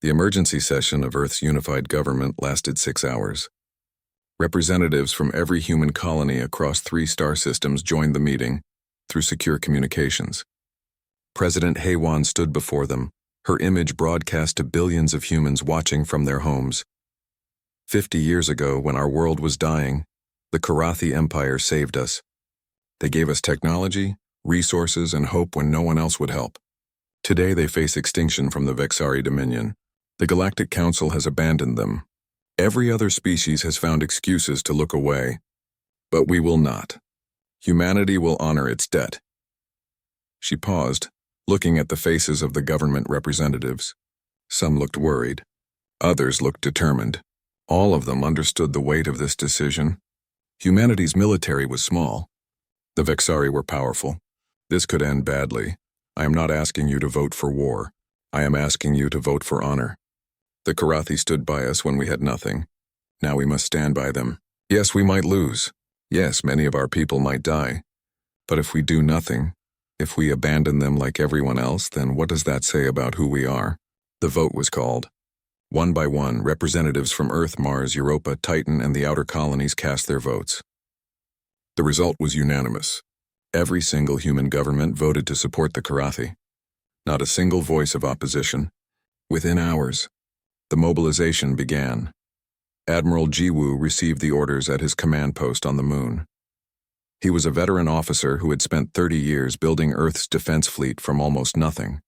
The emergency session of Earth's unified government lasted 6 hours. Representatives from every human colony across 3 star systems joined the meeting through secure communications. President Haywan stood before them, her image broadcast to billions of humans watching from their homes. 50 years ago, when our world was dying, the Karathi Empire saved us. They gave us technology, resources, and hope when no one else would help. Today they face extinction from the Vexari Dominion. The Galactic Council has abandoned them. Every other species has found excuses to look away. But we will not. Humanity will honor its debt. She paused, looking at the faces of the government representatives. Some looked worried. Others looked determined. All of them understood the weight of this decision. Humanity's military was small. The Vexari were powerful. This could end badly. I am not asking you to vote for war. I am asking you to vote for honor. The Karathi stood by us when we had nothing. Now we must stand by them. Yes, we might lose. Yes, many of our people might die. But if we do nothing, if we abandon them like everyone else, then what does that say about who we are? The vote was called. One by one, representatives from Earth, Mars, Europa, Titan, and the outer colonies cast their votes. The result was unanimous. Every single human government voted to support the Karathi. Not a single voice of opposition. Within hours, the mobilization began. Admiral Jiwoo received the orders at his command post on the moon. He was a veteran officer who had spent 30 years building Earth's defense fleet from almost nothing.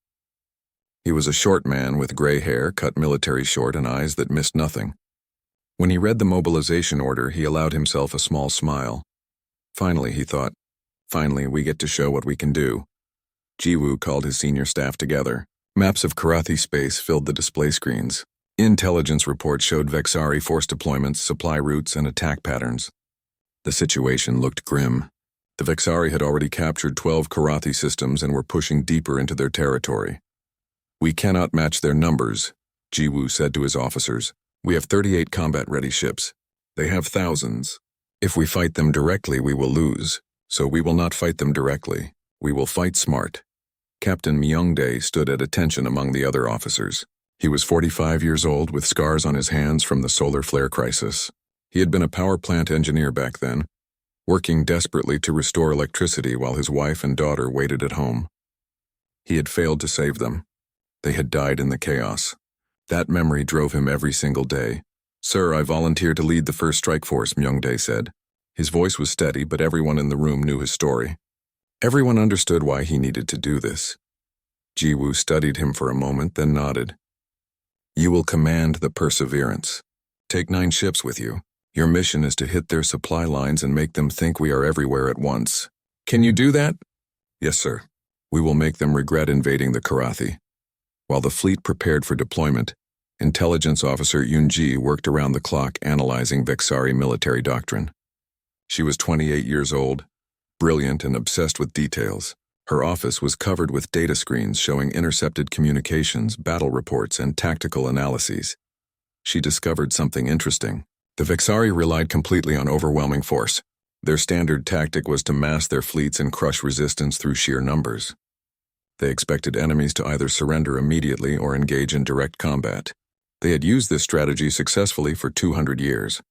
He was a short man with gray hair, cut military short, and eyes that missed nothing. When he read the mobilization order, he allowed himself a small smile. Finally, he thought, finally, we get to show what we can do. Jiwoo called his senior staff together. Maps of Karathi space filled the display screens. Intelligence reports showed Vexari force deployments, supply routes, and attack patterns. The situation looked grim. The Vexari had already captured 12 Karathi systems and were pushing deeper into their territory. We cannot match their numbers, Jiwoo said to his officers. We have 38 combat-ready ships. They have thousands. If we fight them directly, we will lose. So we will not fight them directly. We will fight smart. Captain Myungdae stood at attention among the other officers. He was 45 years old with scars on his hands from the solar flare crisis. He had been a power plant engineer back then, working desperately to restore electricity while his wife and daughter waited at home. He had failed to save them. They had died in the chaos. That memory drove him every single day. Sir, I volunteer to lead the first strike force, Myungdae said. His voice was steady, but everyone in the room knew his story. Everyone understood why he needed to do this. Jiwoo studied him for a moment, then nodded. You will command the Perseverance. Take 9 ships with you. Your mission is to hit their supply lines and make them think we are everywhere at once. Can you do that? Yes, sir. We will make them regret invading the Karathi. While the fleet prepared for deployment, Intelligence Officer Yoonji worked around the clock analyzing Vexari military doctrine. She was 28 years old, brilliant and obsessed with details. Her office was covered with data screens showing intercepted communications, battle reports, and tactical analyses. She discovered something interesting. The Vexari relied completely on overwhelming force. Their standard tactic was to mass their fleets and crush resistance through sheer numbers. They expected enemies to either surrender immediately or engage in direct combat. They had used this strategy successfully for 200 years.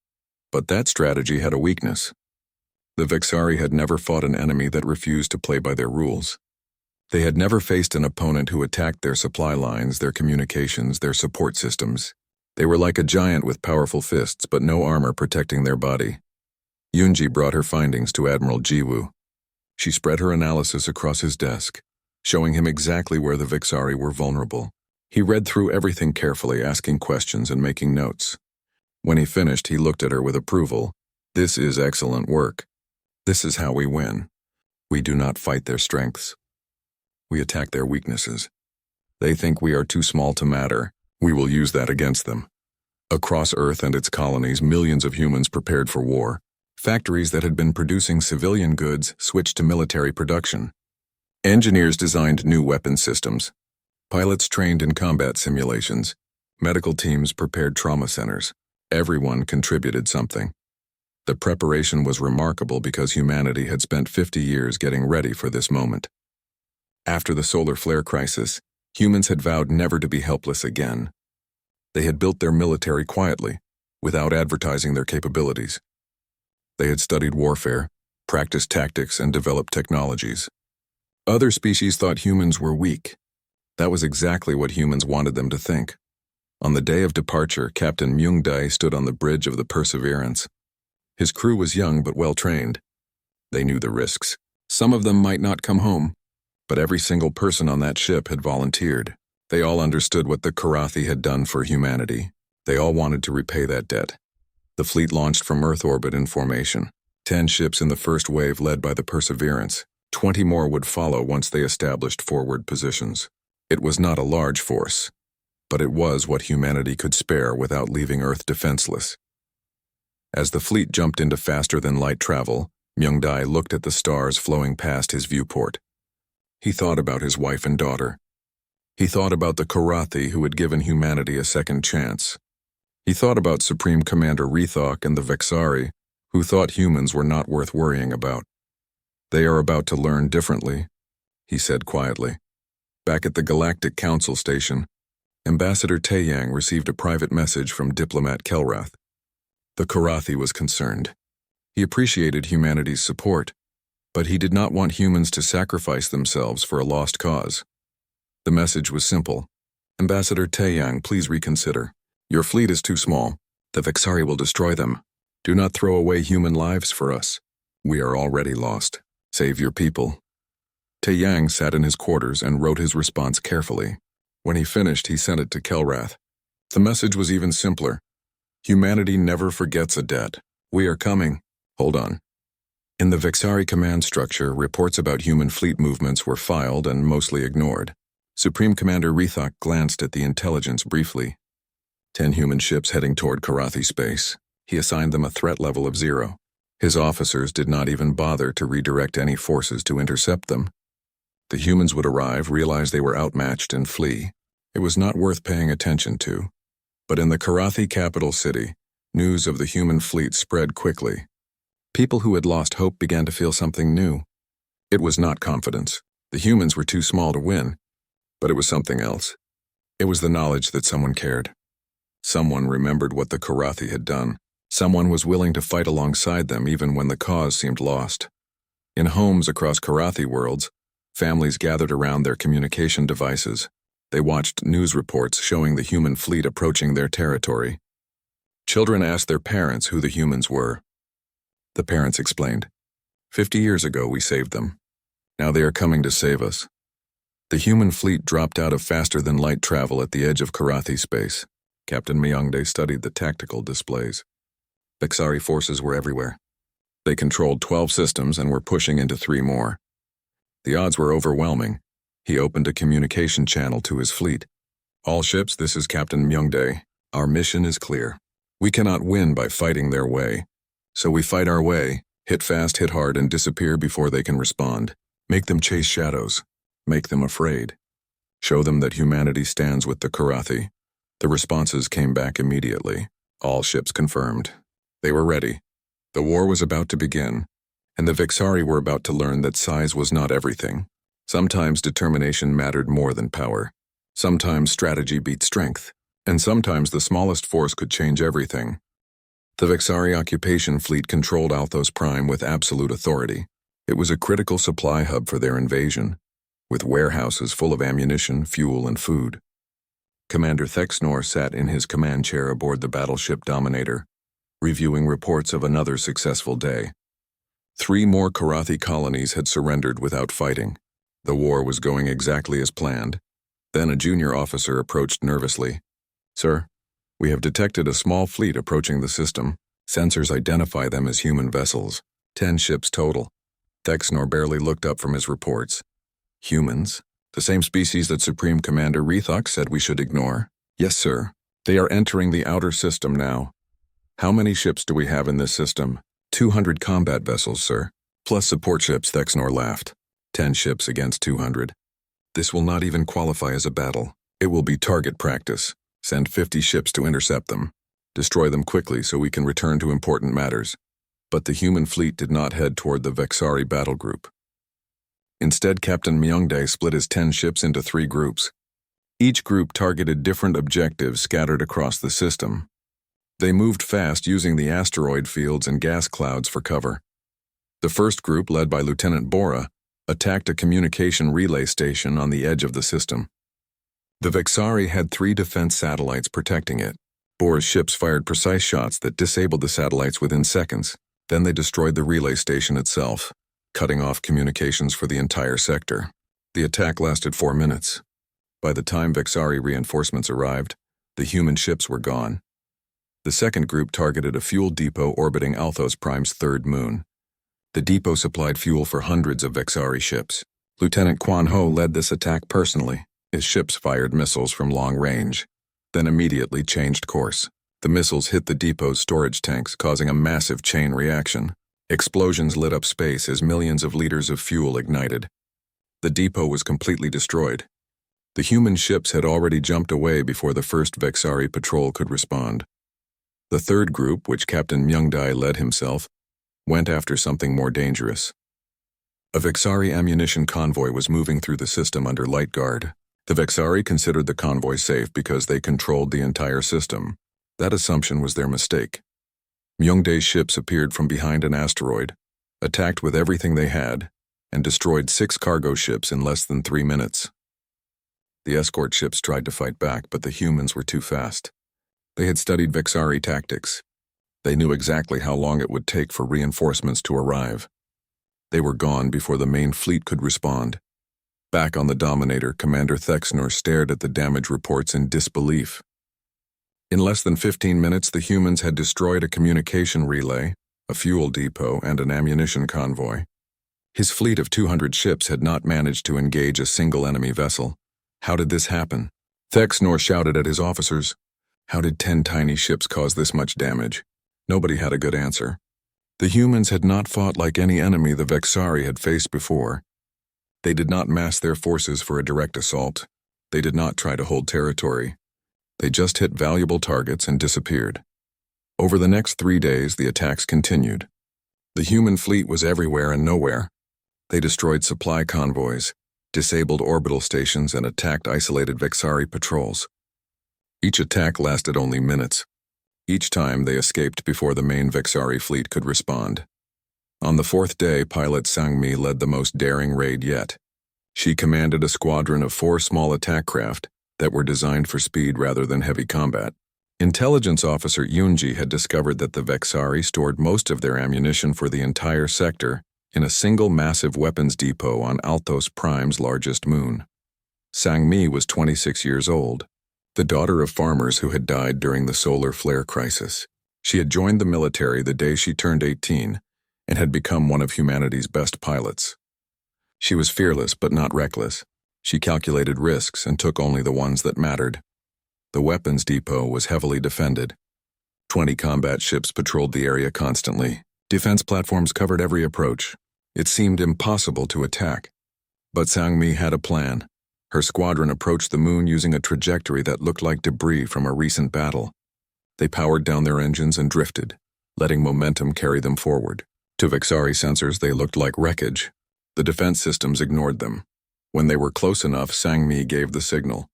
But that strategy had a weakness. The Vexari had never fought an enemy that refused to play by their rules. They had never faced an opponent who attacked their supply lines, their communications, their support systems. They were like a giant with powerful fists, but no armor protecting their body. Yoonji brought her findings to Admiral Jiwoo. She spread her analysis across his desk, showing him exactly where the Vexari were vulnerable. He read through everything carefully, asking questions and making notes. When he finished, he looked at her with approval. This is excellent work. This is how we win. We do not fight their strengths. We attack their weaknesses. They think we are too small to matter. We will use that against them. Across Earth and its colonies, millions of humans prepared for war. Factories that had been producing civilian goods switched to military production. Engineers designed new weapon systems. Pilots trained in combat simulations. Medical teams prepared trauma centers. Everyone contributed something. The preparation was remarkable because humanity had spent 50 years getting ready for this moment. After the solar flare crisis, humans had vowed never to be helpless again. They had built their military quietly, without advertising their capabilities. They had studied warfare, practiced tactics, and developed technologies. Other species thought humans were weak. That was exactly what humans wanted them to think. On the day of departure, Captain Myung-dae stood on the bridge of the Perseverance. His crew was young but well-trained. They knew the risks. Some of them might not come home, but every single person on that ship had volunteered. They all understood what the Karathi had done for humanity. They all wanted to repay that debt. The fleet launched from Earth orbit in formation. 10 ships in the first wave led by the Perseverance. 20 more would follow once they established forward positions. It was not a large force, but it was what humanity could spare without leaving Earth defenseless. As the fleet jumped into faster-than-light travel, Myung-dae looked at the stars flowing past his viewport. He thought about his wife and daughter. He thought about the Karathi who had given humanity a second chance. He thought about Supreme Commander Rethok and the Vexari, who thought humans were not worth worrying about. "They are about to learn differently," he said quietly. Back at the Galactic Council station, Ambassador Taeyang received a private message from diplomat Kelrath. The Karathi was concerned. He appreciated humanity's support, but he did not want humans to sacrifice themselves for a lost cause. The message was simple. "Ambassador Taeyang, please reconsider. Your fleet is too small. The Vexari will destroy them. Do not throw away human lives for us. We are already lost. Save your people." Taeyang sat in his quarters and wrote his response carefully. When he finished, he sent it to Kelrath. The message was even simpler. "Humanity never forgets a debt. We are coming. Hold on." In the Vexari command structure, reports about human fleet movements were filed and mostly ignored. Supreme Commander Rethok glanced at the intelligence briefly. 10 human ships heading toward Karathi space. He assigned them a threat level of 0. His officers did not even bother to redirect any forces to intercept them. The humans would arrive, realize they were outmatched, and flee. It was not worth paying attention to. But in the Karathi capital city, news of the human fleet spread quickly. People who had lost hope began to feel something new. It was not confidence. The humans were too small to win. But it was something else. It was the knowledge that someone cared. Someone remembered what the Karathi had done. Someone was willing to fight alongside them even when the cause seemed lost. In homes across Karathi worlds, families gathered around their communication devices. They watched news reports showing the human fleet approaching their territory. Children asked their parents who the humans were. The parents explained, 50 years ago we saved them. Now they are coming to save us." The human fleet dropped out of faster-than-light travel at the edge of Karathi space. Captain Myung-dae studied the tactical displays. Vexari forces were everywhere. They controlled 12 systems and were pushing into 3 more. The odds were overwhelming. He opened a communication channel to his fleet. "All ships, this is Captain Myung-dae. Our mission is clear. We cannot win by fighting their way. So we fight our way, hit fast, hit hard, and disappear before they can respond. Make them chase shadows. Make them afraid. Show them that humanity stands with the Karathi." The responses came back immediately. All ships confirmed. They were ready. The war was about to begin, and the Vexari were about to learn that size was not everything. Sometimes determination mattered more than power. Sometimes strategy beat strength, and sometimes the smallest force could change everything. The Vexari occupation fleet controlled Althos Prime with absolute authority. It was a critical supply hub for their invasion, with warehouses full of ammunition, fuel, and food. Commander Thexnor sat in his command chair aboard the battleship Dominator, reviewing reports of another successful day. 3 more Karathi colonies had surrendered without fighting. The war was going exactly as planned. Then a junior officer approached nervously. "Sir, we have detected a small fleet approaching the system. Sensors identify them as human vessels. 10 ships total." Thexnor barely looked up from his reports. "Humans? The same species that Supreme Commander Rethok said we should ignore?" "Yes, sir. They are entering the outer system now." "How many ships do we have in this system?" 200 combat vessels, sir. Plus support ships," Thexnor laughed. 10 ships against 200. "This will not even qualify as a battle. It will be target practice. Send 50 ships to intercept them. Destroy them quickly so we can return to important matters." But the human fleet did not head toward the Vexari battle group. Instead, Captain Myung-dae split his 10 ships into 3 groups. Each group targeted different objectives scattered across the system. They moved fast using the asteroid fields and gas clouds for cover. The first group, led by Lieutenant Bora, attacked a communication relay station on the edge of the system. The Vexari had 3 defense satellites protecting it. Bora's ships fired precise shots that disabled the satellites within seconds. Then they destroyed the relay station itself, cutting off communications for the entire sector. The attack lasted 4 minutes. By the time Vexari reinforcements arrived, the human ships were gone. The second group targeted a fuel depot orbiting Althos Prime's third moon. The depot supplied fuel for hundreds of Vexari ships. Lieutenant Quan Ho led this attack personally. His ships fired missiles from long range, then immediately changed course. The missiles hit the depot's storage tanks, causing a massive chain reaction. Explosions lit up space as millions of liters of fuel ignited. The depot was completely destroyed. The human ships had already jumped away before the first Vexari patrol could respond. The third group, which Captain Myungdai led himself, went after something more dangerous. A Vexari ammunition convoy was moving through the system under light guard. The Vexari considered the convoy safe because they controlled the entire system. That assumption was their mistake. Myungdae's ships appeared from behind an asteroid, attacked with everything they had, and destroyed 6 cargo ships in less than 3 minutes. The escort ships tried to fight back, but the humans were too fast. They had studied Vexari tactics. They knew exactly how long it would take for reinforcements to arrive. They were gone before the main fleet could respond. Back on the Dominator, Commander Thexnor stared at the damage reports in disbelief. In less than 15 minutes, the humans had destroyed a communication relay, a fuel depot, and an ammunition convoy. His fleet of 200 ships had not managed to engage a single enemy vessel. How did this happen? Thexnor shouted at his officers. How did 10 tiny ships cause this much damage? Nobody had a good answer. The humans had not fought like any enemy the Vexari had faced before. They did not mass their forces for a direct assault. They did not try to hold territory. They just hit valuable targets and disappeared. Over the next 3 days, the attacks continued. The human fleet was everywhere and nowhere. They destroyed supply convoys, disabled orbital stations, and attacked isolated Vexari patrols. Each attack lasted only minutes. Each time, they escaped before the main Vexari fleet could respond. On the 4th day, pilot Sang-mi led the most daring raid yet. She commanded a squadron of 4 small attack craft that were designed for speed rather than heavy combat. Intelligence officer Yoonji had discovered that the Vexari stored most of their ammunition for the entire sector in a single massive weapons depot on Althos Prime's largest moon. Sang-mi was 26 years old, the daughter of farmers who had died during the solar flare crisis. She had joined the military the day she turned 18 and had become one of humanity's best pilots. She was fearless but not reckless. She calculated risks and took only the ones that mattered. The weapons depot was heavily defended. 20 combat ships patrolled the area constantly. Defense platforms covered every approach. It seemed impossible to attack. But Sang-mi had a plan. Her squadron approached the moon using a trajectory that looked like debris from a recent battle. They powered down their engines and drifted, letting momentum carry them forward. To Vexari sensors, they looked like wreckage. The defense systems ignored them. When they were close enough, Sang-mi gave the signal.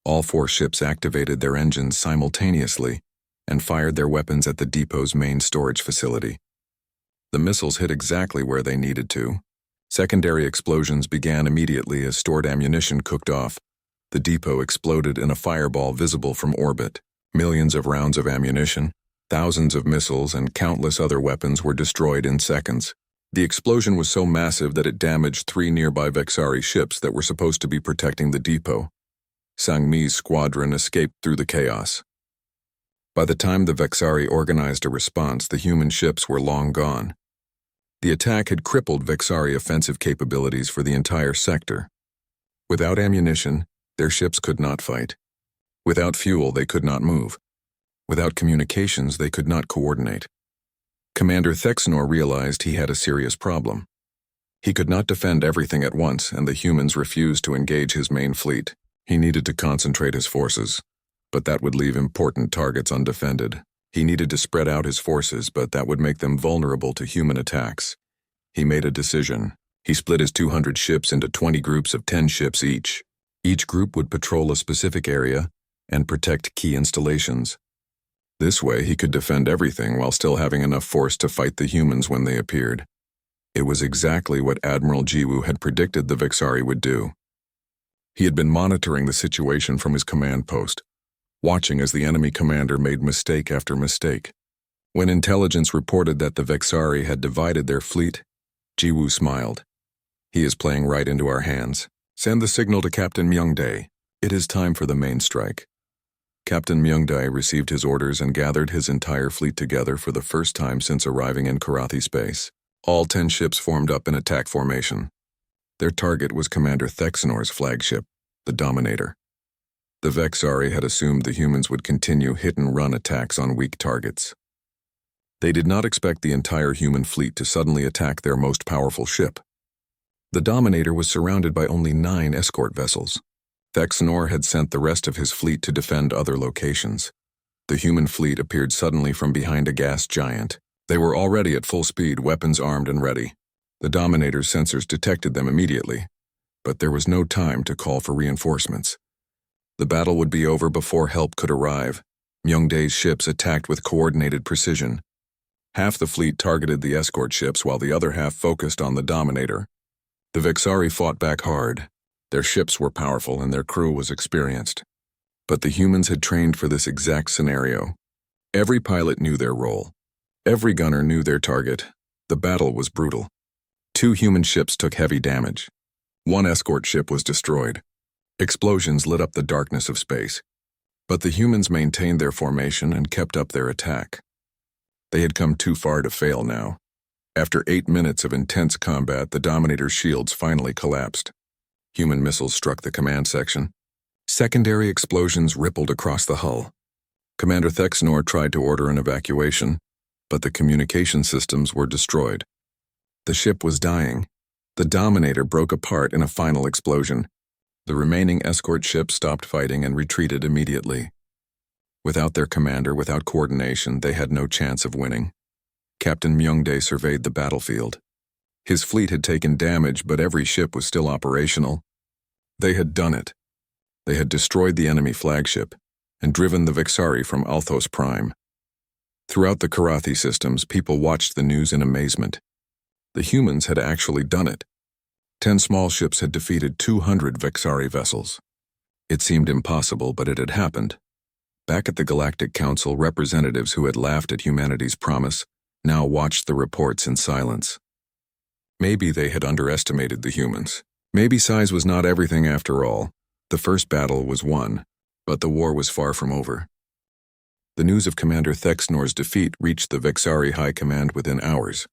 All 4 ships activated their engines simultaneously and fired their weapons at the depot's main storage facility. The missiles hit exactly where they needed to. Secondary explosions began immediately as stored ammunition cooked off. The depot exploded in a fireball visible from orbit. Millions of rounds of ammunition, thousands of missiles, and countless other weapons were destroyed in seconds. The explosion was so massive that it damaged 3 nearby Vexari ships that were supposed to be protecting the depot. Sang-mi's squadron escaped through the chaos. By the time the Vexari organized a response, the human ships were long gone. The attack had crippled Vexari offensive capabilities for the entire sector. Without ammunition, their ships could not fight. Without fuel, they could not move. Without communications, they could not coordinate. Commander Thexnor realized he had a serious problem. He could not defend everything at once, and the humans refused to engage his main fleet. He needed to concentrate his forces, but that would leave important targets undefended. He needed to spread out his forces, but that would make them vulnerable to human attacks. He made a decision. He split his 200 ships into 20 groups of 10 ships each. Each group would patrol a specific area and protect key installations. This way, he could defend everything while still having enough force to fight the humans when they appeared. It was exactly what Admiral Jiwoo had predicted the Vexari would do. He had been monitoring the situation from his command post, watching as the enemy commander made mistake after mistake. When intelligence reported that the Vexari had divided their fleet, Jiwoo smiled. He is playing right into our hands. Send the signal to Captain Myungdae. It is time for the main strike. Captain Myungdae received his orders and gathered his entire fleet together for the first time since arriving in Karathi space. All 10 ships formed up in attack formation. Their target was Commander Thexanor's flagship, the Dominator. The Vexari had assumed the humans would continue hit-and-run attacks on weak targets. They did not expect the entire human fleet to suddenly attack their most powerful ship. The Dominator was surrounded by only 9 escort vessels. Thexanor had sent the rest of his fleet to defend other locations. The human fleet appeared suddenly from behind a gas giant. They were already at full speed, weapons armed and ready. The Dominator's sensors detected them immediately, but there was no time to call for reinforcements. The battle would be over before help could arrive. Myungdae's ships attacked with coordinated precision. Half the fleet targeted the escort ships while the other half focused on the Dominator. The Vexari fought back hard. Their ships were powerful and their crew was experienced. But the humans had trained for this exact scenario. Every pilot knew their role. Every gunner knew their target. The battle was brutal. 2 human ships took heavy damage. 1 escort ship was destroyed. Explosions lit up the darkness of space. But the humans maintained their formation and kept up their attack. They had come too far to fail now. After 8 minutes of intense combat, the Dominator's shields finally collapsed. Human missiles struck the command section. Secondary explosions rippled across the hull. Commander Thexanor tried to order an evacuation, but the communication systems were destroyed. The ship was dying. The Dominator broke apart in a final explosion. The remaining escort ships stopped fighting and retreated immediately. Without their commander, without coordination, they had no chance of winning. Captain Myungdae surveyed the battlefield. His fleet had taken damage, but every ship was still operational. They had done it. They had destroyed the enemy flagship and driven the Vexari from Althos Prime. Throughout the Karathi systems, people watched the news in amazement. The humans had actually done it. 10 small ships had defeated 200 Vexari vessels. It seemed impossible, but it had happened. Back at the Galactic Council, representatives who had laughed at humanity's promise now watched the reports in silence. Maybe they had underestimated the humans. Maybe size was not everything after all. The first battle was won, but the war was far from over. The news of Commander Thexanor's defeat reached the Vexari High Command within hours.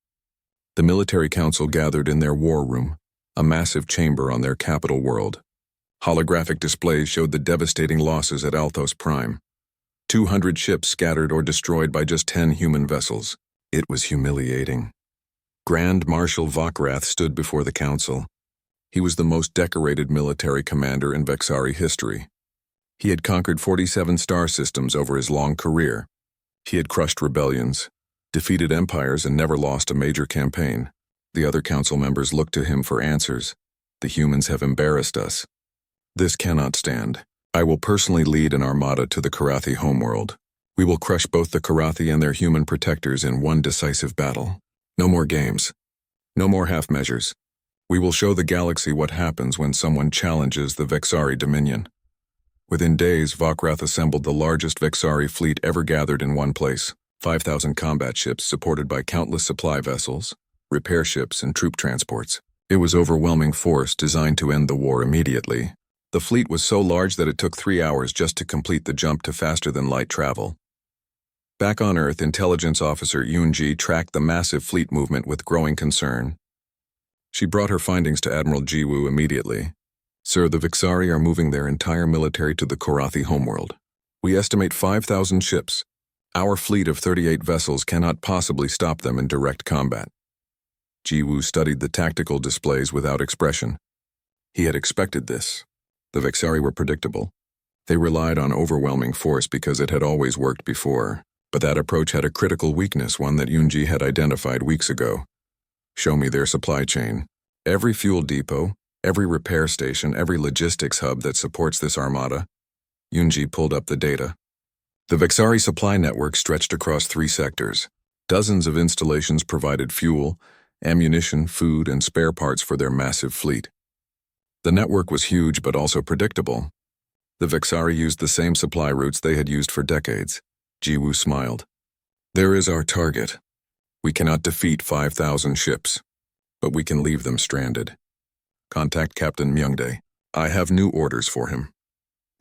The military council gathered in their war room, a massive chamber on their capital world. Holographic displays showed the devastating losses at Althos Prime. 200 ships scattered or destroyed by just 10 human vessels. It was humiliating. Grand Marshal Vokrath stood before the council. He was the most decorated military commander in Vexari history. He had conquered 47 star systems over his long career. He had crushed rebellions, defeated empires, and never lost a major campaign. The other council members looked to him for answers. The humans have embarrassed us. This cannot stand. I will personally lead an armada to the Karathi homeworld. We will crush both the Karathi and their human protectors in one decisive battle. No more games. No more half measures. We will show the galaxy what happens when someone challenges the Vexari dominion. Within days, Vokrath assembled the largest Vexari fleet ever gathered in one place. 5,000 combat ships supported by countless supply vessels, repair ships, and troop transports. It was overwhelming force designed to end the war immediately. The fleet was so large that it took 3 hours just to complete the jump to faster-than-light travel. Back on Earth, Intelligence Officer Yoonji tracked the massive fleet movement with growing concern. She brought her findings to Admiral Jiwoo immediately. Sir, the Vexari are moving their entire military to the Karathi homeworld. We estimate 5,000 ships. Our fleet of 38 vessels cannot possibly stop them in direct combat. Jiwoo studied the tactical displays without expression. He had expected this. The Vexari were predictable. They relied on overwhelming force because it had always worked before. But that approach had a critical weakness, one that Yoonji had identified weeks ago. Show me their supply chain. Every fuel depot, Every repair station, every logistics hub that supports this armada. Yunji pulled up the data. The Vexari supply network stretched across 3 sectors. Dozens of installations provided fuel, ammunition, food, and spare parts for their massive fleet. The network was huge but also predictable. The Vexari used the same supply routes they had used for decades. Jiwoo smiled. There is our target. We cannot defeat 5,000 ships, but we can leave them stranded. Contact Captain Myungdae. I have new orders for him.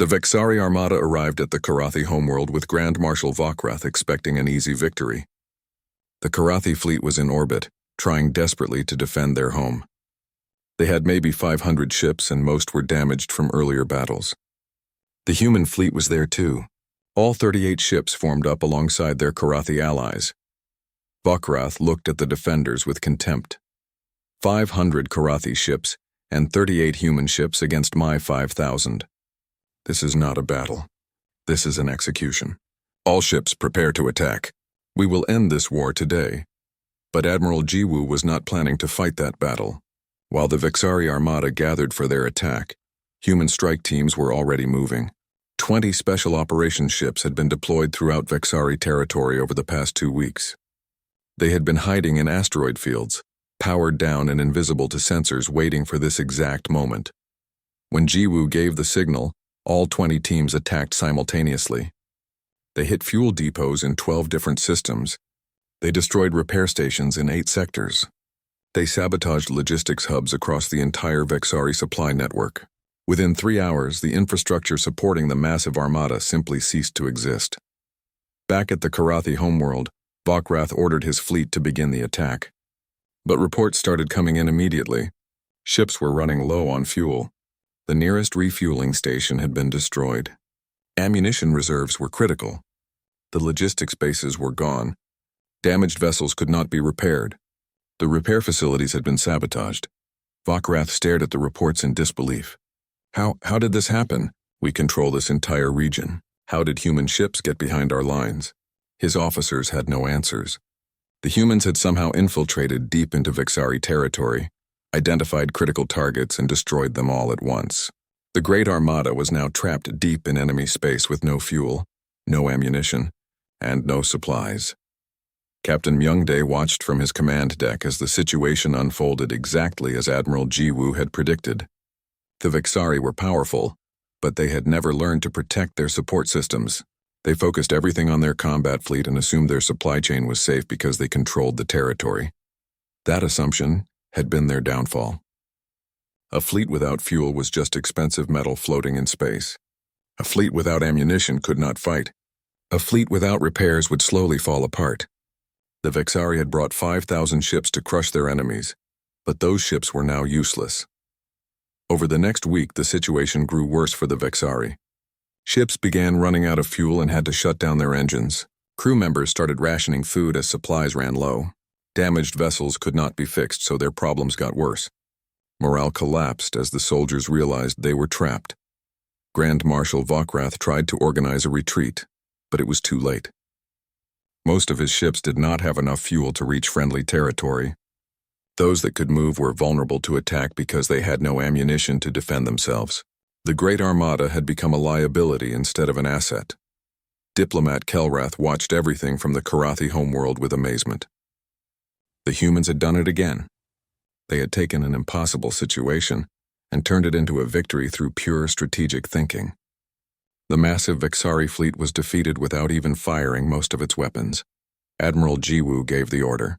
The Vexari armada arrived at the Karathi homeworld with Grand Marshal Vokrath expecting an easy victory. The Karathi fleet was in orbit, trying desperately to defend their home. They had maybe 500 ships and most were damaged from earlier battles. The human fleet was there too. All 38 ships formed up alongside their Karathi allies. Vokrath looked at the defenders with contempt. 500 Karathi ships and 38 human ships against my 5,000. This is not a battle. This is an execution. All ships prepare to attack. We will end this war today. But Admiral Jiwoo was not planning to fight that battle. While the Vexari armada gathered for their attack, human strike teams were already moving. 20 special operations ships had been deployed throughout Vexari territory over the past 2 weeks. They had been hiding in asteroid fields, powered down and invisible to sensors waiting for this exact moment. When Jiwoo gave the signal, all 20 teams attacked simultaneously. They hit fuel depots in 12 different systems. They destroyed repair stations in 8 sectors. They sabotaged logistics hubs across the entire Vexari supply network. Within 3 hours, the infrastructure supporting the massive armada simply ceased to exist. Back at the Karathi homeworld, Vokrath ordered his fleet to begin the attack. But reports started coming in immediately. Ships were running low on fuel. The nearest refueling station had been destroyed. Ammunition reserves were critical. The logistics bases were gone. Damaged vessels could not be repaired. The repair facilities had been sabotaged. Vokrath stared at the reports in disbelief. How did this happen? We control this entire region. How did human ships get behind our lines? His officers had no answers. The humans had somehow infiltrated deep into Vexari territory, identified critical targets, and destroyed them all at once. The Great Armada was now trapped deep in enemy space with no fuel, no ammunition, and no supplies. Captain Myungdae watched from his command deck as the situation unfolded exactly as Admiral Jiwoo had predicted. The Vexari were powerful, but they had never learned to protect their support systems. They focused everything on their combat fleet and assumed their supply chain was safe because they controlled the territory. That assumption had been their downfall. A fleet without fuel was just expensive metal floating in space. A fleet without ammunition could not fight. A fleet without repairs would slowly fall apart. The Vexari had brought 5,000 ships to crush their enemies, but those ships were now useless. Over the next week, the situation grew worse for the Vexari. Ships began running out of fuel and had to shut down their engines. Crew members started rationing food as supplies ran low. Damaged vessels could not be fixed, so their problems got worse. Morale collapsed as the soldiers realized they were trapped. Grand Marshal Vokrath tried to organize a retreat, but it was too late. Most of his ships did not have enough fuel to reach friendly territory. Those that could move were vulnerable to attack because they had no ammunition to defend themselves. The Great Armada had become a liability instead of an asset. Diplomat Kelrath watched everything from the Karathi homeworld with amazement. The humans had done it again. They had taken an impossible situation and turned it into a victory through pure strategic thinking. The massive Vexari fleet was defeated without even firing most of its weapons. Admiral Jiwoo gave the order.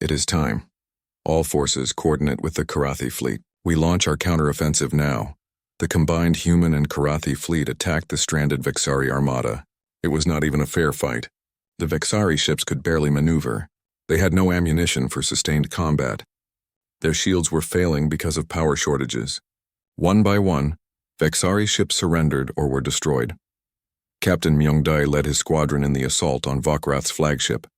It is time. All forces coordinate with the Karathi fleet. We launch our counteroffensive now. The combined human and Karathi fleet attacked the stranded Vexari armada. It was not even a fair fight. The Vexari ships could barely maneuver. They had no ammunition for sustained combat. Their shields were failing because of power shortages. One by one, Vexari ships surrendered or were destroyed. Captain Myungdae led his squadron in the assault on Vokrath's flagship.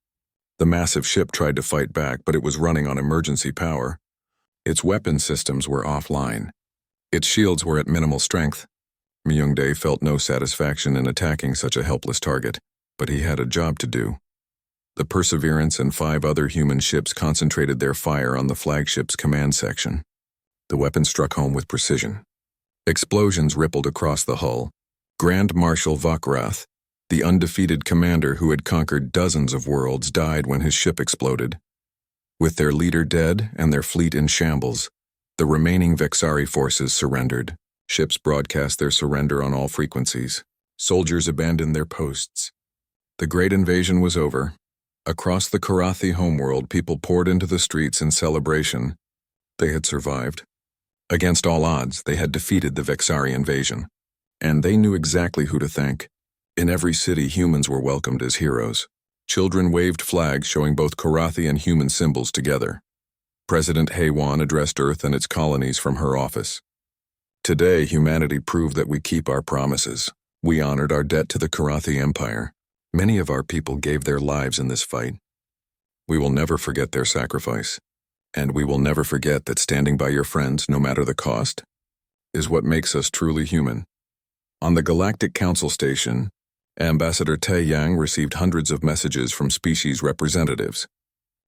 The massive ship tried to fight back, but it was running on emergency power. Its weapon systems were offline. Its shields were at minimal strength. Myungdae felt no satisfaction in attacking such a helpless target, but he had a job to do. The Perseverance and 5 other human ships concentrated their fire on the flagship's command section. The weapon struck home with precision. Explosions rippled across the hull. Grand Marshal Vokrath, the undefeated commander who had conquered dozens of worlds, died when his ship exploded. With their leader dead and their fleet in shambles, the remaining Vexari forces surrendered. Ships broadcast their surrender on all frequencies. Soldiers abandoned their posts. The great invasion was over. Across the Karathi homeworld, people poured into the streets in celebration. They had survived. Against all odds, they had defeated the Vexari invasion. And they knew exactly who to thank. In every city, humans were welcomed as heroes. Children waved flags showing both Karathi and human symbols together. President Haywan addressed Earth and its colonies from her office. Today, humanity proved that we keep our promises. We honored our debt to the Karathi Empire. Many of our people gave their lives in this fight. We will never forget their sacrifice. And we will never forget that standing by your friends, no matter the cost, is what makes us truly human. On the Galactic Council station, Ambassador Tae Yang received hundreds of messages from species representatives.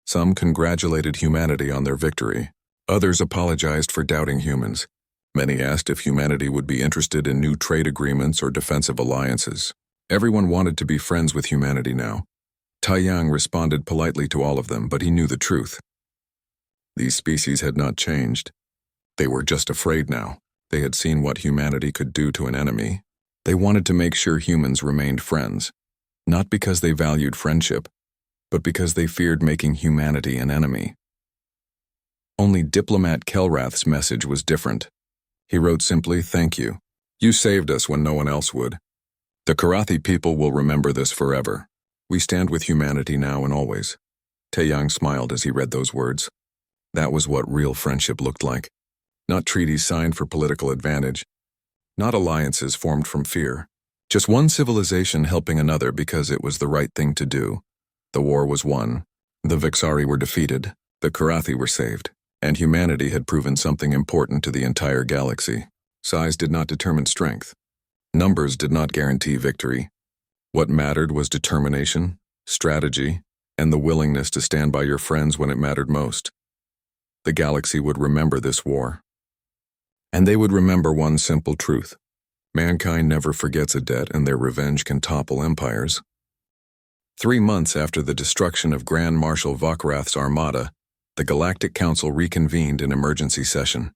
Some congratulated humanity on their victory. Others apologized for doubting humans. Many asked if humanity would be interested in new trade agreements or defensive alliances. Everyone wanted to be friends with humanity now. Tai Yang responded politely to all of them, but he knew the truth. These species had not changed. They were just afraid now. They had seen what humanity could do to an enemy. They wanted to make sure humans remained friends, not because they valued friendship, but because they feared making humanity an enemy. Only diplomat Kelrath's message was different. He wrote simply, "Thank you. You saved us when no one else would. The Karathi people will remember this forever. We stand with humanity now and always." Taeyang smiled as he read those words. That was what real friendship looked like. Not treaties signed for political advantage. Not alliances formed from fear. Just one civilization helping another because it was the right thing to do. The war was won. The Vexari were defeated. The Karathi were saved. And humanity had proven something important to the entire galaxy. Size did not determine strength. Numbers did not guarantee victory. What mattered was determination, strategy, and the willingness to stand by your friends when it mattered most. The galaxy would remember this war. And they would remember one simple truth. Mankind never forgets a debt, and their revenge can topple empires. 3 months after the destruction of Grand Marshal Vokrath's armada, the Galactic Council reconvened in emergency session.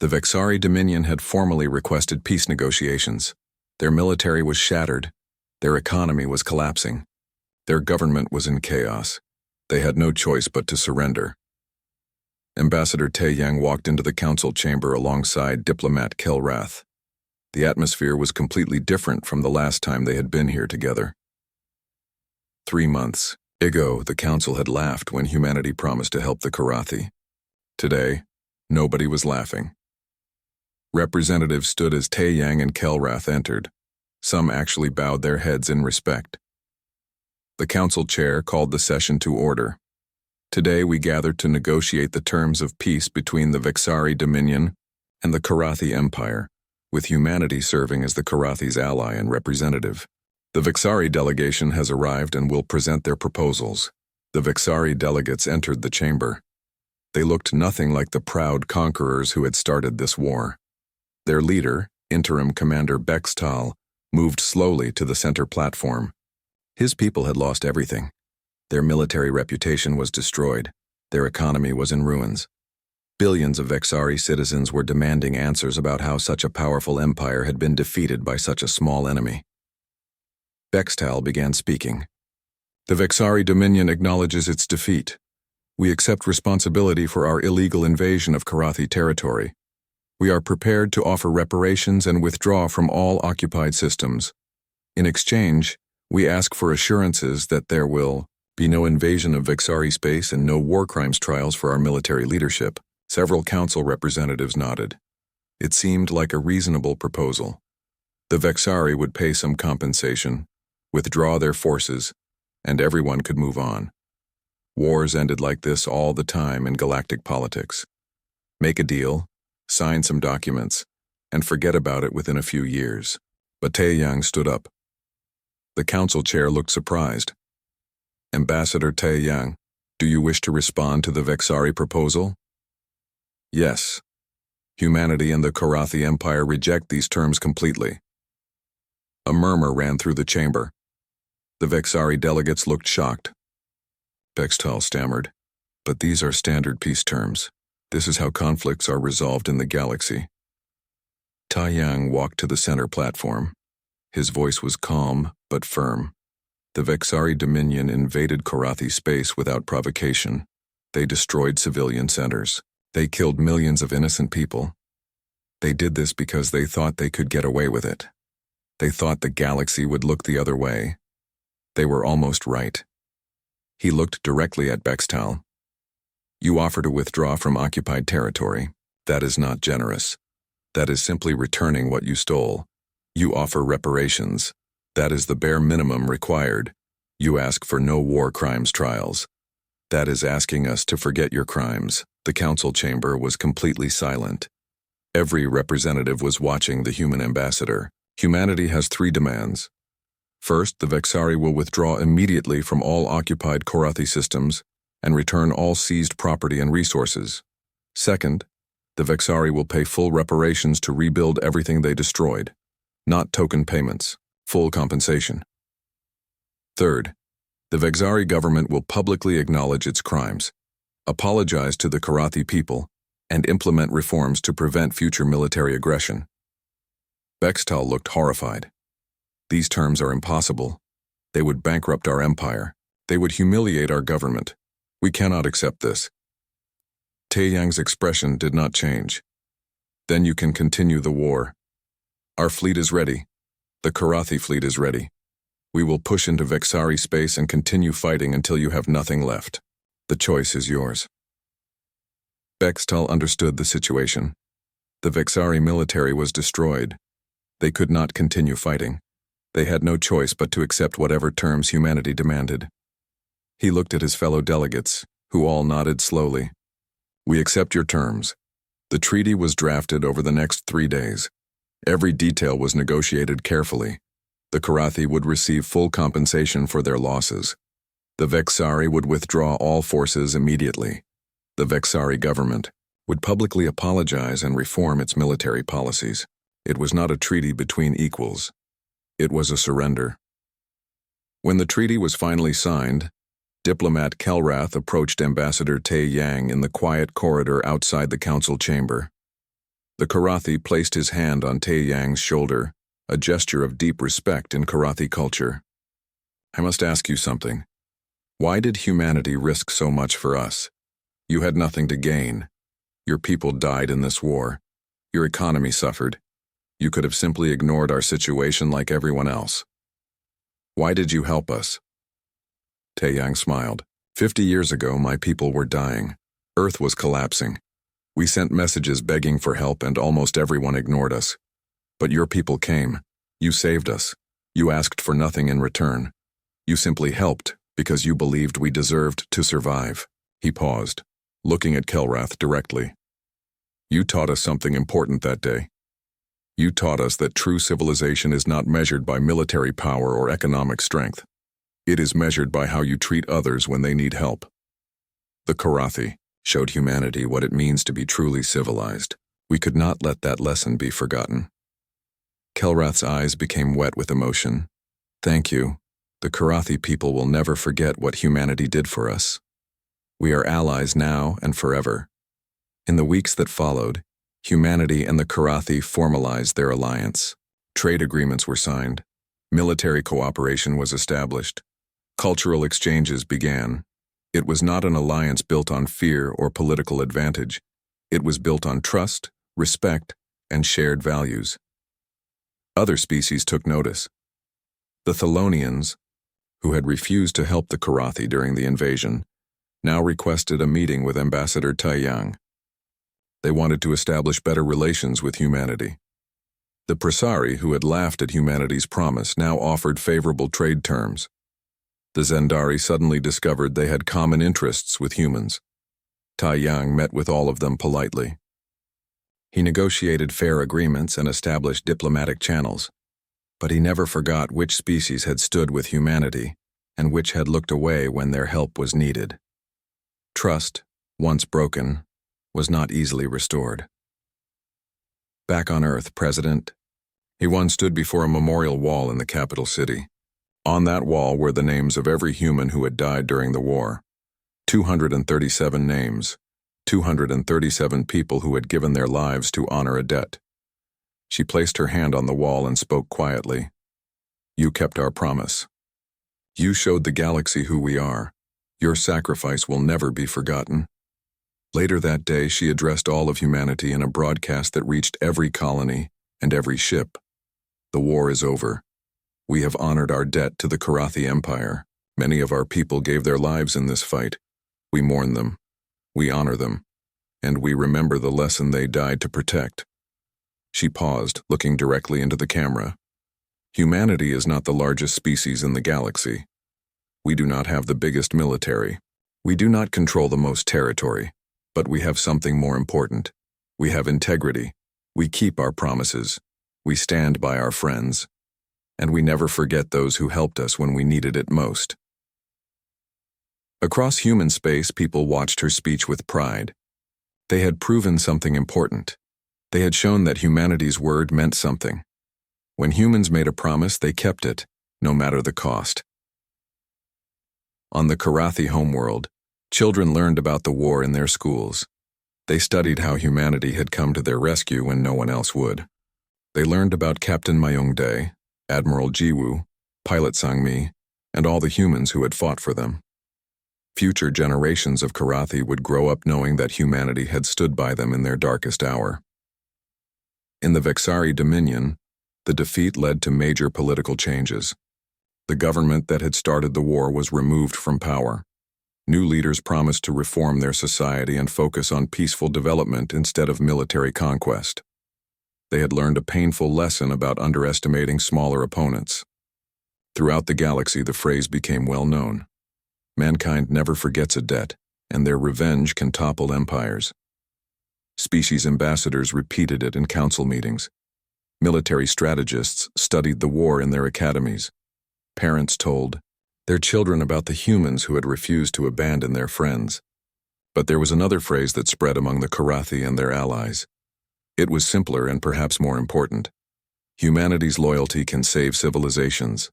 The Vexari Dominion had formally requested peace negotiations. Their military was shattered. Their economy was collapsing. Their government was in chaos. They had no choice but to surrender. Ambassador Taeyang walked into the council chamber alongside diplomat Kelrath. The atmosphere was completely different from the last time they had been here together. 3 months ago, the council had laughed when humanity promised to help the Karathi. Today, nobody was laughing. Representatives stood as Taeyang and Kelrath entered. Some actually bowed their heads in respect. The council chair called the session to order. Today we gathered to negotiate the terms of peace between the Vexari Dominion and the Karathi Empire, with humanity serving as the Karathi's ally and representative. The Vexari delegation has arrived and will present their proposals. The Vexari delegates entered the chamber. They looked nothing like the proud conquerors who had started this war. Their leader, Interim Commander Bextal, moved slowly to the center platform. His people had lost everything. Their military reputation was destroyed. Their economy was in ruins. Billions of Vexari citizens were demanding answers about how such a powerful empire had been defeated by such a small enemy. Bextal began speaking. The Vexari Dominion acknowledges its defeat. We accept responsibility for our illegal invasion of Karathi territory. We are prepared to offer reparations and withdraw from all occupied systems. In exchange, we ask for assurances that there will be no invasion of Vexari space and no war crimes trials for our military leadership. Several council representatives nodded. It seemed like a reasonable proposal. The Vexari would pay some compensation, withdraw their forces, and everyone could move on. Wars ended like this all the time in galactic politics. Make a deal, sign some documents, and forget about it within a few years. But Taeyang stood up. The council chair looked surprised. Ambassador Taeyang, do you wish to respond to the Vexari proposal? Yes, Humanity and the Karathi Empire reject these terms completely. A murmur ran through the chamber. The Vexari delegates looked shocked. Bextal stammered, "But these are standard peace terms. This is how conflicts are resolved in the galaxy." Tai Yang walked to the center platform. His voice was calm but firm. The Vexari Dominion invaded Karathi space without provocation. They destroyed civilian centers. They killed millions of innocent people. They did this because they thought they could get away with it. They thought the galaxy would look the other way. They were almost right. He looked directly at Bextal. "You offer to withdraw from occupied territory. That is not generous. That is simply returning what you stole. You offer reparations. That is the bare minimum required. You ask for no war crimes trials. That is asking us to forget your crimes." The council chamber was completely silent. Every representative was watching the human ambassador. Humanity has 3 demands. First, the Vexari will withdraw immediately from all occupied Karathi systems and return all seized property and resources. Second, the Vexari will pay full reparations to rebuild everything they destroyed, not token payments, full compensation. Third, the Vexari government will publicly acknowledge its crimes, apologize to the Karathi people, and implement reforms to prevent future military aggression. Bextal looked horrified. These terms are impossible. They would bankrupt our empire. They would humiliate our government. We cannot accept this. Taeyang's expression did not change. "Then you can continue the war. Our fleet is ready. The Karathi fleet is ready. We will push into Vexari space and continue fighting until you have nothing left. The choice is yours." Bextal understood the situation. The Vexari military was destroyed. They could not continue fighting. They had no choice but to accept whatever terms humanity demanded. He looked at his fellow delegates, who all nodded slowly. "We accept your terms." The treaty was drafted over the next 3 days. Every detail was negotiated carefully. The Karathi would receive full compensation for their losses. The Vexari would withdraw all forces immediately. The Vexari government would publicly apologize and reform its military policies. It was not a treaty between equals. It was a surrender. When the treaty was finally signed, diplomat Kelrath approached Ambassador Tae Yang in the quiet corridor outside the council chamber. The Karathi placed his hand on Tae Yang's shoulder, a gesture of deep respect in Karathi culture. "I must ask you something. Why did humanity risk so much for us? You had nothing to gain. Your people died in this war. Your economy suffered. You could have simply ignored our situation like everyone else. Why did you help us?" Taeyang smiled. 50 years ago, my people were dying. Earth was collapsing. We sent messages begging for help and almost everyone ignored us. But your people came. You saved us. You asked for nothing in return. You simply helped because you believed we deserved to survive." He paused, looking at Kelrath directly. "You taught us something important that day. You taught us that true civilization is not measured by military power or economic strength. It is measured by how you treat others when they need help." The Karathi showed humanity what it means to be truly civilized. We could not let that lesson be forgotten. Kelrath's eyes became wet with emotion. "Thank you. The Karathi people will never forget what humanity did for us. We are allies now and forever." In the weeks that followed, humanity and the Karathi formalized their alliance. Trade agreements were signed. Military cooperation was established. Cultural exchanges began. It was not an alliance built on fear or political advantage. It was built on trust, respect, and shared values. Other species took notice. The Thelonians, who had refused to help the Karathi during the invasion, now requested a meeting with Ambassador Taeyang. They wanted to establish better relations with humanity. The Prasari, who had laughed at humanity's promise, now offered favorable trade terms. The Zendari suddenly discovered they had common interests with humans. Taeyang met with all of them politely. He negotiated fair agreements and established diplomatic channels, but he never forgot which species had stood with humanity and which had looked away when their help was needed. Trust, once broken, was not easily restored. Back on Earth, President. He once stood before a memorial wall in the capital city. On that wall were the names of every human who had died during the war. 237 names. 237 people who had given their lives to honor a debt. She placed her hand on the wall and spoke quietly. You kept our promise. You showed the galaxy who we are. Your sacrifice will never be forgotten. Later that day, she addressed all of humanity in a broadcast that reached every colony and every ship. The war is over. We have honored our debt to the Karathi Empire. Many of our people gave their lives in this fight. We mourn them. We honor them. And we remember the lesson they died to protect. She paused, looking directly into the camera. Humanity is not the largest species in the galaxy. We do not have the biggest military. We do not control the most territory. But we have something more important. We have integrity. We keep our promises. We stand by our friends. And we never forget those who helped us when we needed it most. Across human space, people watched her speech with pride. They had proven something important. They had shown that humanity's word meant something. When humans made a promise, they kept it, no matter the cost. On the Karathi homeworld, children learned about the war in their schools. They studied how humanity had come to their rescue when no one else would. They learned about Captain Mayungde, Admiral Jiwoo, Pilot Sangmi, and all the humans who had fought for them. Future generations of Karathi would grow up knowing that humanity had stood by them in their darkest hour. In the Vexari Dominion, the defeat led to major political changes. The government that had started the war was removed from power. New leaders promised to reform their society and focus on peaceful development instead of military conquest. They had learned a painful lesson about underestimating smaller opponents. Throughout the galaxy, the phrase became well known. Mankind never forgets a debt, and their revenge can topple empires. Species ambassadors repeated it in council meetings. Military strategists studied the war in their academies. Parents told their children about the humans who had refused to abandon their friends. But there was another phrase that spread among the Karathi and their allies. It was simpler and perhaps more important. Humanity's loyalty can save civilizations.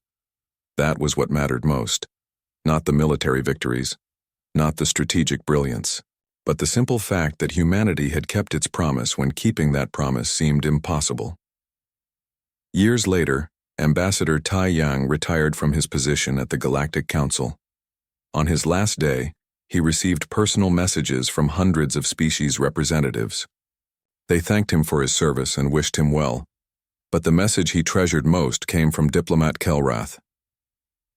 That was what mattered most. Not the military victories, not the strategic brilliance, but the simple fact that humanity had kept its promise when keeping that promise seemed impossible. Years later, Ambassador Tai Yang retired from his position at the Galactic Council. On his last day, he received personal messages from hundreds of species representatives. They thanked him for his service and wished him well, but the message he treasured most came from diplomat Kelrath.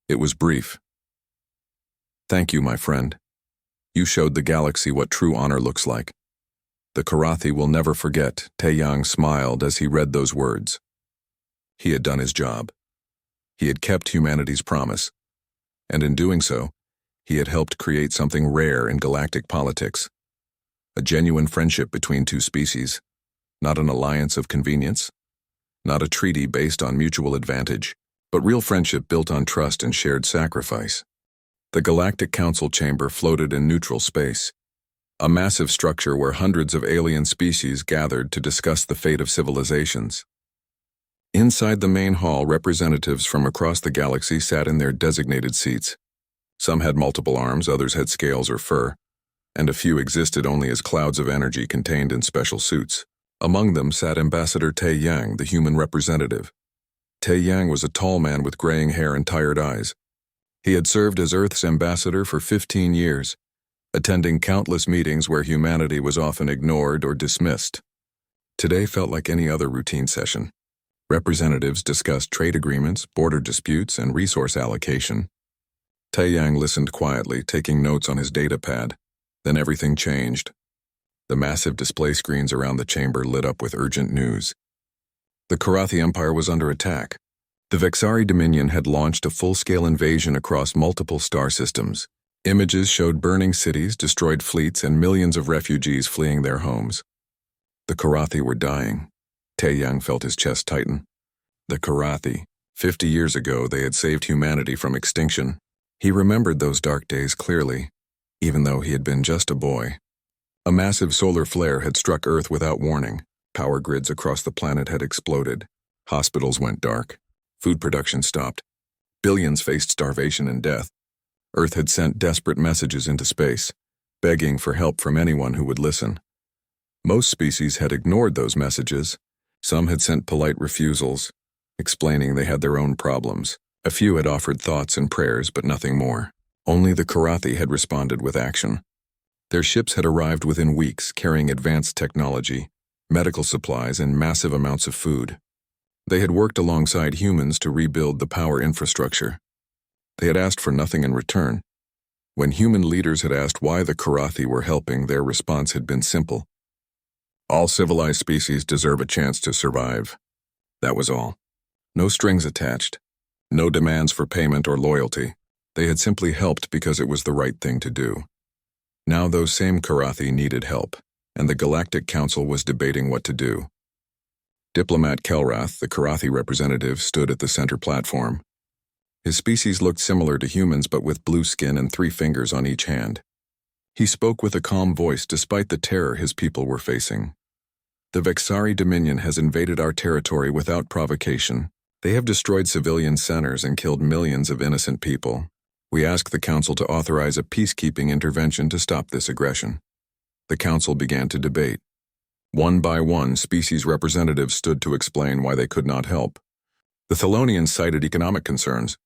It was brief. Thank you, my friend. You showed the galaxy what true honor looks like. The Karathi will never forget. Taeyang smiled as he read those words. He had done his job. He had kept humanity's promise, and in doing so, he had helped create something rare in galactic politics. A genuine friendship between two species, not an alliance of convenience, not a treaty based on mutual advantage, but real friendship built on trust and shared sacrifice. The Galactic Council chamber floated in neutral space, a massive structure where hundreds of alien species gathered to discuss the fate of civilizations. Inside the main hall, representatives from across the galaxy sat in their designated seats. Some had multiple arms, others had scales or fur, and a few existed only as clouds of energy contained in special suits. Among them sat Ambassador Tae Yang, the human representative. Tae Yang was a tall man with graying hair and tired eyes. He had served as Earth's ambassador for 15 years, attending countless meetings where humanity was often ignored or dismissed. Today felt like any other routine session. Representatives discussed trade agreements, border disputes, and resource allocation. Tae Yang listened quietly, taking notes on his data pad. Then everything changed. The massive display screens around the chamber lit up with urgent news. The Karathi Empire was under attack. The Vexari Dominion had launched a full-scale invasion across multiple star systems. Images showed burning cities, destroyed fleets, and millions of refugees fleeing their homes. The Karathi were dying. Tae Yang felt his chest tighten. The Karathi. 50 years ago, they had saved humanity from extinction. He remembered those dark days clearly, even though he had been just a boy. A massive solar flare had struck Earth without warning, Power grids across the planet had exploded. Hospitals went dark. Food production stopped. Billions faced starvation and death. Earth had sent desperate messages into space, begging for help from anyone who would listen. Most species had ignored those messages. Some had sent polite refusals, explaining they had their own problems. A few had offered thoughts and prayers, but nothing more. Only the Karathi had responded with action. Their ships had arrived within weeks, carrying advanced technology, medical supplies, and massive amounts of food. They had worked alongside humans to rebuild the power infrastructure. They had asked for nothing in return. When human leaders had asked why the Karathi were helping, their response had been simple. All civilized species deserve a chance to survive. That was all. No strings attached. No demands for payment or loyalty. They had simply helped because it was the right thing to do. Now those same Karathi needed help, and the Galactic Council was debating what to do. Diplomat Kelrath, the Karathi representative, stood at the center platform. His species looked similar to humans but with blue skin and 3 fingers on each hand. He spoke with a calm voice despite the terror his people were facing. The Vexari Dominion has invaded our territory without provocation. They have destroyed civilian centers and killed millions of innocent people. We ask the Council to authorize a peacekeeping intervention to stop this aggression. The Council began to debate. One by one, species representatives stood to explain why they could not help. The Thelonians cited economic concerns.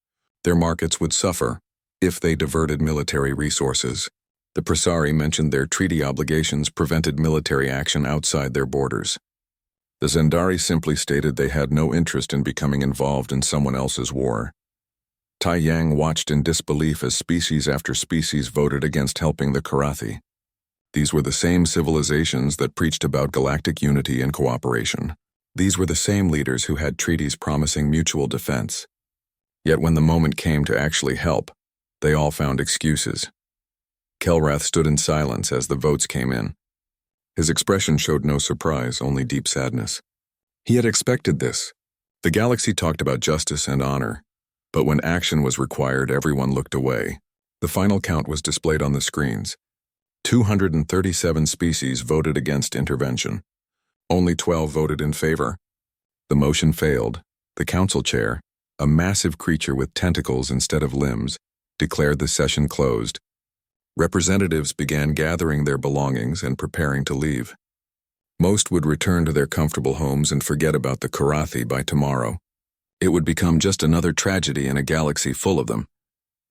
Their markets would suffer if they diverted military resources. The Prasari mentioned their treaty obligations prevented military action outside their borders. The Zendari simply stated they had no interest in becoming involved in someone else's war. Tai Yang watched in disbelief as species after species voted against helping the Karathi. These were the same civilizations that preached about galactic unity and cooperation. These were the same leaders who had treaties promising mutual defense. Yet when the moment came to actually help, they all found excuses. Kelrath stood in silence as the votes came in. His expression showed no surprise, only deep sadness. He had expected this. The galaxy talked about justice and honor, but when action was required, everyone looked away. The final count was displayed on the screens. 237 species voted against intervention. Only 12 voted in favor. The motion failed. The council chair, a massive creature with tentacles instead of limbs, declared the session closed. Representatives began gathering their belongings and preparing to leave. Most would return to their comfortable homes and forget about the Karathi by tomorrow. It would become just another tragedy in a galaxy full of them.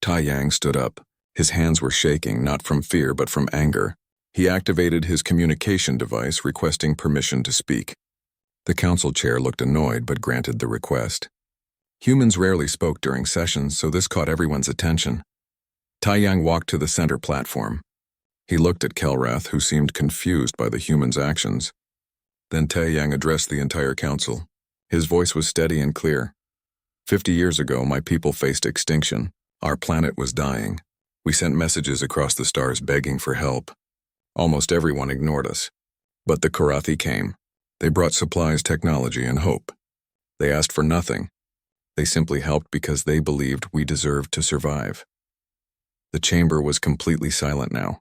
Tai Yang stood up. His hands were shaking, not from fear but from anger. He activated his communication device, requesting permission to speak. The council chair looked annoyed but granted the request. Humans rarely spoke during sessions, so this caught everyone's attention. Tai Yang walked to the center platform. He looked at Kelrath, who seemed confused by the humans' actions. Then Tai Yang addressed the entire council. His voice was steady and clear. 50 years ago, my people faced extinction. Our planet was dying. We sent messages across the stars begging for help. Almost everyone ignored us. But the Karathi came. They brought supplies, technology, and hope. They asked for nothing. They simply helped because they believed we deserved to survive. The chamber was completely silent now.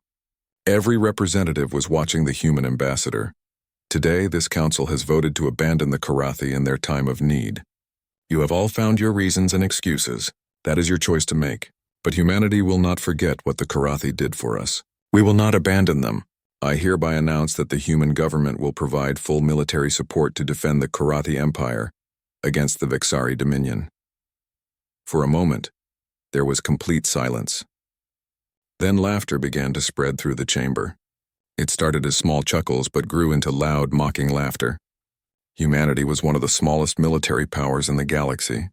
Every representative was watching the human ambassador. Today, this council has voted to abandon the Karathi in their time of need. You have all found your reasons and excuses. That is your choice to make. But humanity will not forget what the Karathi did for us. We will not abandon them. I hereby announce that the human government will provide full military support to defend the Karathi Empire against the Vexari Dominion. For a moment, there was complete silence. Then laughter began to spread through the chamber. It started as small chuckles but grew into loud, mocking laughter. Humanity was one of the smallest military powers in the galaxy.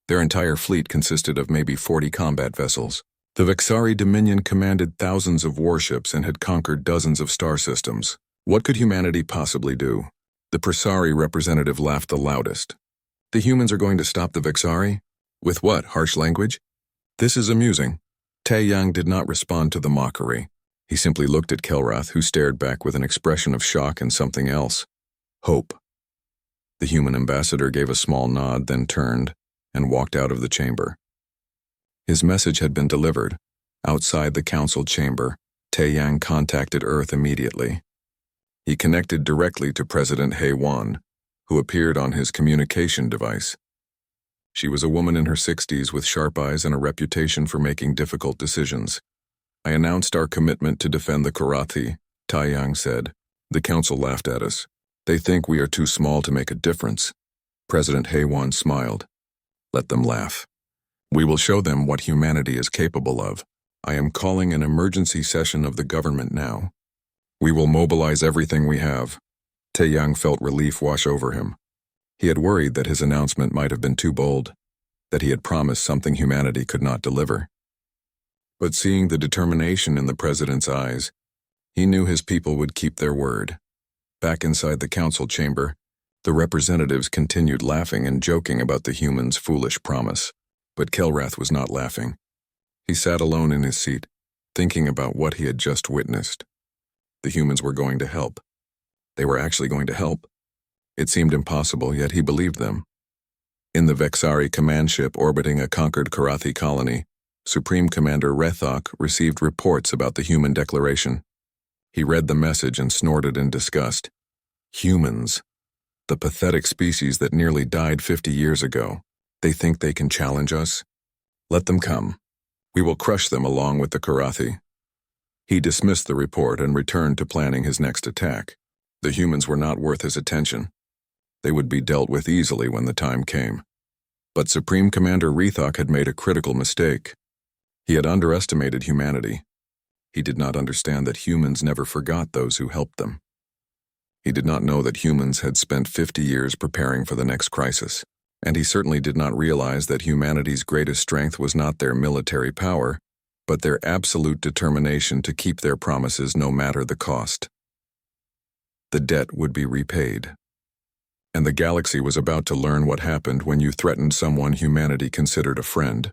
Their entire fleet consisted of maybe 40 combat vessels. The Vexari Dominion commanded thousands of warships and had conquered dozens of star systems. What could humanity possibly do? The Prasari representative laughed the loudest. The humans are going to stop the Vexari? With what, harsh language? This is amusing. Tai Yang did not respond to the mockery. He simply looked at Kelrath, who stared back with an expression of shock and something else. Hope. The human ambassador gave a small nod, then turned and walked out of the chamber. His message had been delivered. Outside the council chamber, Tai Yang contacted Earth immediately. He connected directly to President HFY, who appeared on his communication device. She was a woman in her 60s with sharp eyes and a reputation for making difficult decisions. "I announced our commitment to defend the Karathi," Taiyang said. "The council laughed at us. They think we are too small to make a difference." President HFY smiled. "Let them laugh. We will show them what humanity is capable of. I am calling an emergency session of the government now. We will mobilize everything we have." Taiyang felt relief wash over him. He had worried that his announcement might have been too bold, that he had promised something humanity could not deliver. But seeing the determination in the president's eyes, he knew his people would keep their word. Back inside the council chamber, the representatives continued laughing and joking about the humans' foolish promise. But Kelrath was not laughing. He sat alone in his seat, thinking about what he had just witnessed. The humans were going to help. They were actually going to help. It seemed impossible, yet he believed them. In the Vexari command ship orbiting a conquered Karathi colony, Supreme Commander Rethok received reports about the human declaration. He read the message and snorted in disgust. Humans, the pathetic species that nearly died 50 years ago. They think they can challenge us? Let them come. We will crush them along with the Karathi. He dismissed the report and returned to planning his next attack. The humans were not worth his attention. They would be dealt with easily when the time came. But Supreme Commander Rethok had made a critical mistake. He had underestimated humanity. He did not understand that humans never forgot those who helped them. He did not know that humans had spent 50 years preparing for the next crisis, and he certainly did not realize that humanity's greatest strength was not their military power, but their absolute determination to keep their promises no matter the cost. The debt would be repaid. And the galaxy was about to learn what happened when you threatened someone humanity considered a friend.